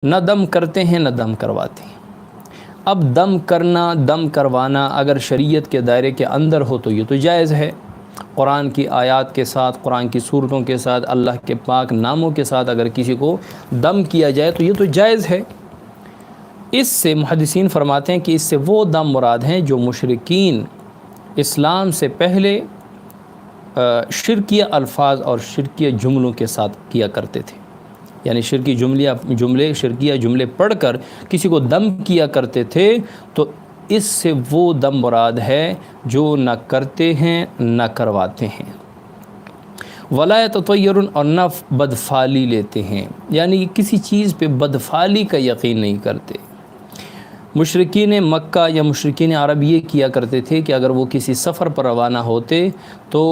نہ دم کرتے ہیں نہ دم کرواتے ہیں۔ اب دم کرنا، دم کروانا اگر شریعت کے دائرے کے اندر ہو تو یہ تو جائز ہے، قرآن کی آیات کے ساتھ، قرآن کی صورتوں کے ساتھ، اللہ کے پاک ناموں کے ساتھ اگر کسی کو دم کیا جائے تو یہ تو جائز ہے۔ اس سے محدثین فرماتے ہیں کہ اس سے وہ دم مراد ہیں جو مشرکین اسلام سے پہلے شرکیہ الفاظ اور شرکیہ جملوں کے ساتھ کیا کرتے تھے، یعنی شرکیہ جملے پڑھ کر کسی کو دم کیا کرتے تھے، تو اس سے وہ دم مراد ہے جو نہ کرتے ہیں نہ کرواتے ہیں۔ ولا یتطیرون، اور نہ بدفعلی لیتے ہیں، یعنی کسی چیز پہ بدفعلی کا یقین نہیں کرتے۔ مشرکین مکہ یا مشرکین عرب یہ کیا کرتے تھے کہ اگر وہ کسی سفر پر روانہ ہوتے تو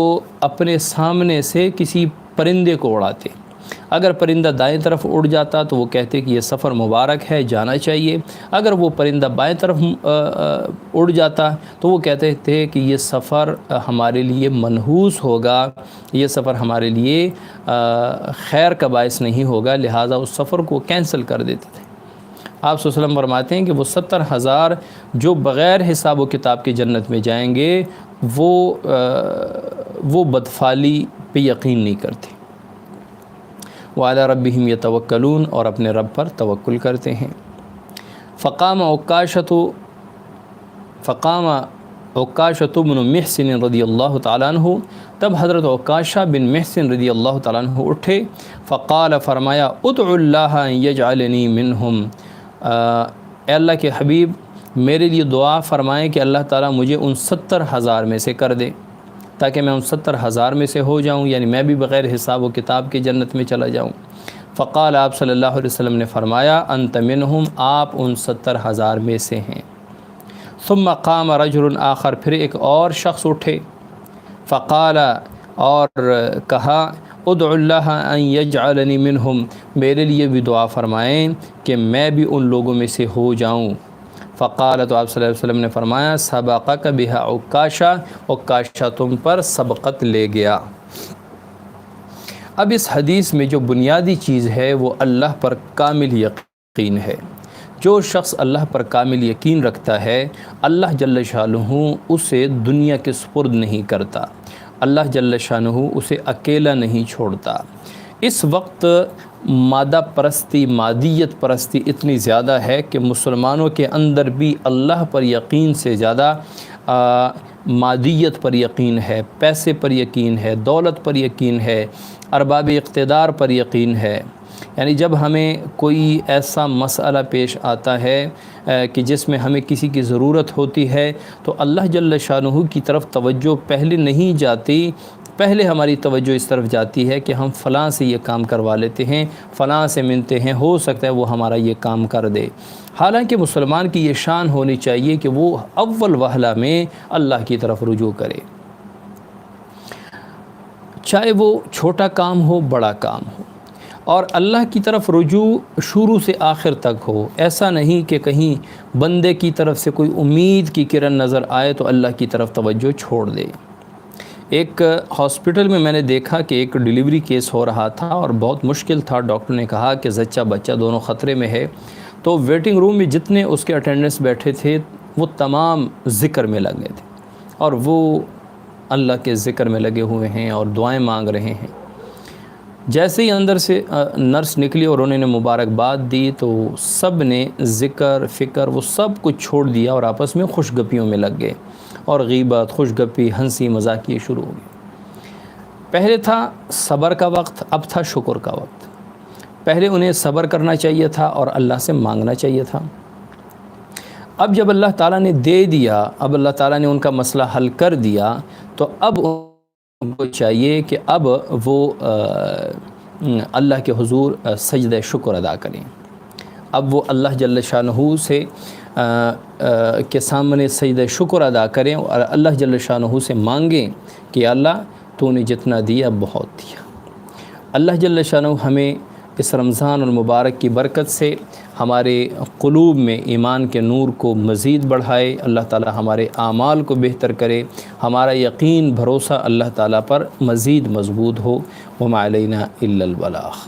اپنے سامنے سے کسی پرندے کو اڑاتے، اگر پرندہ دائیں طرف اڑ جاتا تو وہ کہتے کہ یہ سفر مبارک ہے، جانا چاہیے، اگر وہ پرندہ بائیں طرف اڑ جاتا تو وہ کہتے تھے کہ یہ سفر ہمارے لیے منحوس ہوگا، یہ سفر ہمارے لیے خیر کا باعث نہیں ہوگا، لہٰذا اس سفر کو کینسل کر دیتے تھے۔ آپ صلی اللہ علیہ وسلم فرماتے ہیں کہ وہ 70,000 جو بغیر حساب و کتاب کی جنت میں جائیں گے وہ بدفعلی پہ یقین نہیں کرتے، وعلی ربہم یتوکلون، اور اپنے رب پر توکل کرتے ہیں۔ فقام عکاشۃ بن محصن رضی اللہ تعالیٰ عنہ، تب حضرت عکاشہ بن محصن رضی اللہ تعالیٰ عنہ اٹھے، فقال، فرمایا، ادعو اللہ ان یجعلنی منہم، اے اللہ کے حبیب میرے لیے دعا فرمائیں کہ اللہ تعالیٰ مجھے ان 70,000 میں سے کر دے، تاکہ میں ان 70,000 میں سے ہو جاؤں، یعنی میں بھی بغیر حساب و کتاب کے جنت میں چلا جاؤں۔ فقال، آپ صلی اللہ علیہ وسلم نے فرمایا، انت منہم، آپ ان 70,000 میں سے ہیں۔ ثم قام رجل آخر، پھر ایک اور شخص اٹھے، فقال، اور کہا، ادعو اللہ ان یجعلنی منہم، میرے لیے بھی دعا فرمائیں کہ میں بھی ان لوگوں میں سے ہو جاؤں۔ فقال، تو آپ صلی اللہ علیہ وسلم نے فرمایا، سبقک بہا عکاشہ، عکاشہ تم پر سبقت لے گیا۔ اب اس حدیث میں جو بنیادی چیز ہے وہ اللہ پر کامل یقین ہے۔ جو شخص اللہ پر کامل یقین رکھتا ہے، اللہ جل شانہ اسے دنیا کے سپرد نہیں کرتا، اللہ جل شانہ اسے اکیلا نہیں چھوڑتا۔ اس وقت مادہ پرستی، مادیت پرستی اتنی زیادہ ہے کہ مسلمانوں کے اندر بھی اللہ پر یقین سے زیادہ مادیت پر یقین ہے، پیسے پر یقین ہے، دولت پر یقین ہے، ارباب اقتدار پر یقین ہے۔ یعنی جب ہمیں کوئی ایسا مسئلہ پیش آتا ہے کہ جس میں ہمیں کسی کی ضرورت ہوتی ہے تو اللہ جل شانہ کی طرف توجہ پہلے نہیں جاتی، پہلے ہماری توجہ اس طرف جاتی ہے کہ ہم فلاں سے یہ کام کروا لیتے ہیں، فلاں سے ملتے ہیں، ہو سکتا ہے وہ ہمارا یہ کام کر دے۔ حالانکہ مسلمان کی یہ شان ہونی چاہیے کہ وہ اول وہلہ میں اللہ کی طرف رجوع کرے، چاہے وہ چھوٹا کام ہو بڑا کام ہو، اور اللہ کی طرف رجوع شروع سے آخر تک ہو۔ ایسا نہیں کہ کہیں بندے کی طرف سے کوئی امید کی کرن نظر آئے تو اللہ کی طرف توجہ چھوڑ دے۔ ایک ہاسپٹل میں نے دیکھا کہ ایک ڈیلیوری کیس ہو رہا تھا اور بہت مشکل تھا، ڈاکٹر نے کہا کہ زچہ بچہ دونوں خطرے میں ہے، تو ویٹنگ روم میں جتنے اس کے اٹینڈنٹس بیٹھے تھے وہ تمام ذکر میں لگے تھے، اور وہ اللہ کے ذکر میں لگے ہوئے ہیں اور دعائیں مانگ رہے ہیں۔ جیسے ہی اندر سے نرس نکلی اور انہوں نے مبارکباد دی تو سب نے ذکر فکر وہ سب کچھ چھوڑ دیا اور آپس میں خوش گپیوں میں لگ گئے، اور غیبت، خوش گپی، ہنسی مذاق یہ شروع ہو گئی۔ پہلے تھا صبر کا وقت، اب تھا شکر کا وقت۔ پہلے انہیں صبر کرنا چاہیے تھا اور اللہ سے مانگنا چاہیے تھا۔ اب جب اللہ تعالیٰ نے دے دیا، اب اللہ تعالیٰ نے ان کا مسئلہ حل کر دیا، تو اب ان کو چاہیے کہ اب وہ اللہ کے حضور سجدہ شکر ادا کریں۔ اب وہ اللہ جل شانہ سے کے سامنے سجدہ شکر ادا کریں اور اللہ جل شانہ سے مانگیں کہ اللہ تو نے جتنا دیا بہت دیا۔ اللہ جل شانہ ہمیں اس رمضان المبارک کی برکت سے ہمارے قلوب میں ایمان کے نور کو مزید بڑھائے، اللہ تعالی ہمارے اعمال کو بہتر کرے، ہمارا یقین بھروسہ اللہ تعالی پر مزید مضبوط ہو۔ وما علینا الا البلاغ۔